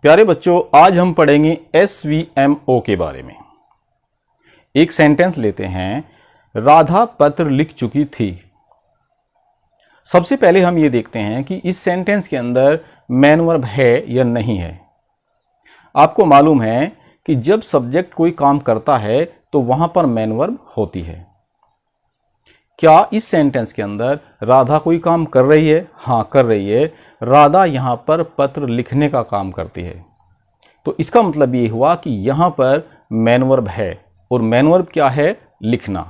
प्यारे बच्चों, आज हम पढ़ेंगे SVMO के बारे में। एक सेंटेंस लेते हैं, राधा पत्र लिख चुकी थी। सबसे पहले हम ये देखते हैं कि इस सेंटेंस के अंदर मैन वर्ब है या नहीं है। आपको मालूम है कि जब सब्जेक्ट कोई काम करता है तो वहां पर मैन वर्ब होती है। क्या इस सेंटेंस के अंदर राधा कोई काम कर रही है? हाँ, कर रही है। राधा यहाँ पर पत्र लिखने का काम करती है। तो इसका मतलब ये हुआ कि यहाँ पर मैन वर्ब है, और मैन वर्ब क्या है? लिखना।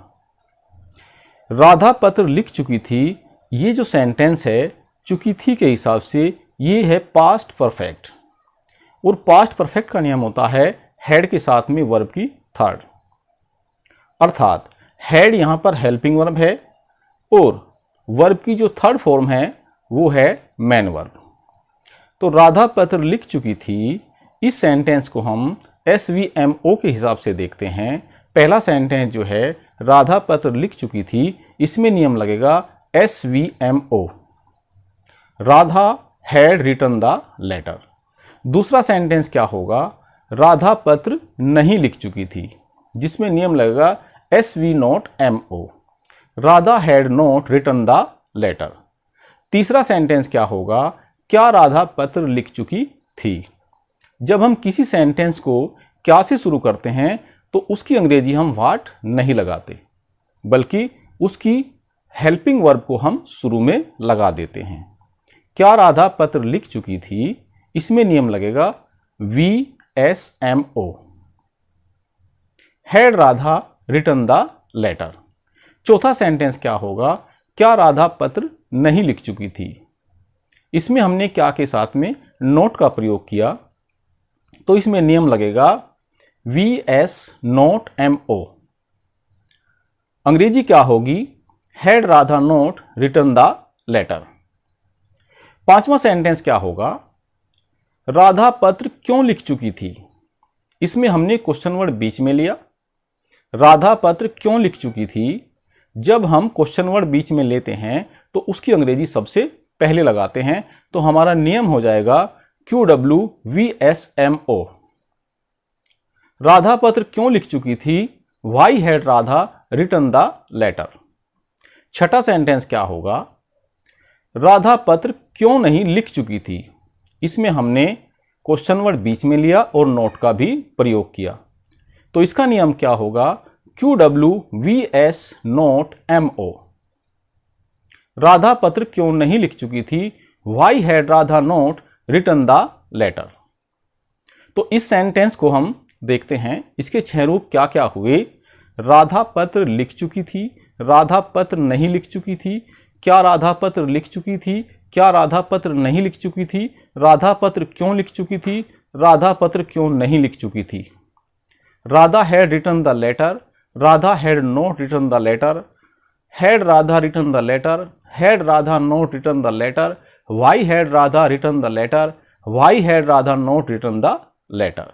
राधा पत्र लिख चुकी थी, ये जो सेंटेंस है चुकी थी के हिसाब से ये है पास्ट परफेक्ट, और पास्ट परफेक्ट का नियम होता है हैड के साथ में वर्ब की थर्ड। अर्थात हैड यहाँ पर हेल्पिंग वर्ब है और वर्ब की जो थर्ड फॉर्म है वो है मैन वर्ब। तो राधा पत्र लिख चुकी थी, इस सेंटेंस को हम SVMO के हिसाब से देखते हैं। पहला सेंटेंस जो है राधा पत्र लिख चुकी थी, इसमें नियम लगेगा SVMO, Radha had written the letter. दूसरा सेंटेंस क्या होगा? राधा पत्र नहीं लिख चुकी थी, जिसमें नियम लगेगा SV0MO, Radha had not written the letter. तीसरा सेंटेंस क्या होगा? क्या राधा पत्र लिख चुकी थी। जब हम किसी सेंटेंस को क्या से शुरू करते हैं तो उसकी अंग्रेजी हम व्हाट नहीं लगाते, बल्कि उसकी हेल्पिंग वर्ब को हम शुरू में लगा देते हैं। क्या राधा पत्र लिख चुकी थी, इसमें नियम लगेगा VSMO, had Radha written the letter. चौथा सेंटेंस क्या होगा? क्या राधा पत्र नहीं लिख चुकी थी, इसमें हमने क्या के साथ में नोट का प्रयोग किया, तो इसमें नियम लगेगा VS0MO। अंग्रेजी क्या होगी? Had Radha not written the letter. पांचवा सेंटेंस क्या होगा? राधा पत्र क्यों लिख चुकी थी, इसमें हमने क्वेश्चन वर्ड बीच में लिया। राधा पत्र क्यों लिख चुकी थी, जब हम क्वेश्चन वर्ड बीच में लेते हैं तो उसकी अंग्रेजी सबसे पहले लगाते हैं, तो हमारा नियम हो जाएगा QWVSMO। राधा पत्र क्यों लिख चुकी थी, why had Radha written the letter. छठा सेंटेंस क्या होगा? राधा पत्र क्यों नहीं लिख चुकी थी, इसमें हमने क्वेश्चन वर्ड बीच में लिया और नोट का भी प्रयोग किया, तो इसका नियम क्या होगा? QWVS0MO, राधा पत्र क्यों नहीं लिख चुकी थी, why had Radha not written the letter. तो इस सेंटेंस को हम देखते हैं, इसके 6 रूप क्या क्या हुए। राधा पत्र लिख चुकी थी, राधा पत्र नहीं लिख चुकी थी, क्या राधा पत्र लिख चुकी थी, क्या राधा पत्र नहीं लिख चुकी थी, राधा पत्र क्यों लिख चुकी थी, राधा पत्र क्यों नहीं लिख चुकी थी। Radha had written the letter, Radha had not written the letter, had Radha written the letter, had Radha not written the letter, why had Radha written the letter, why had Radha not written the letter.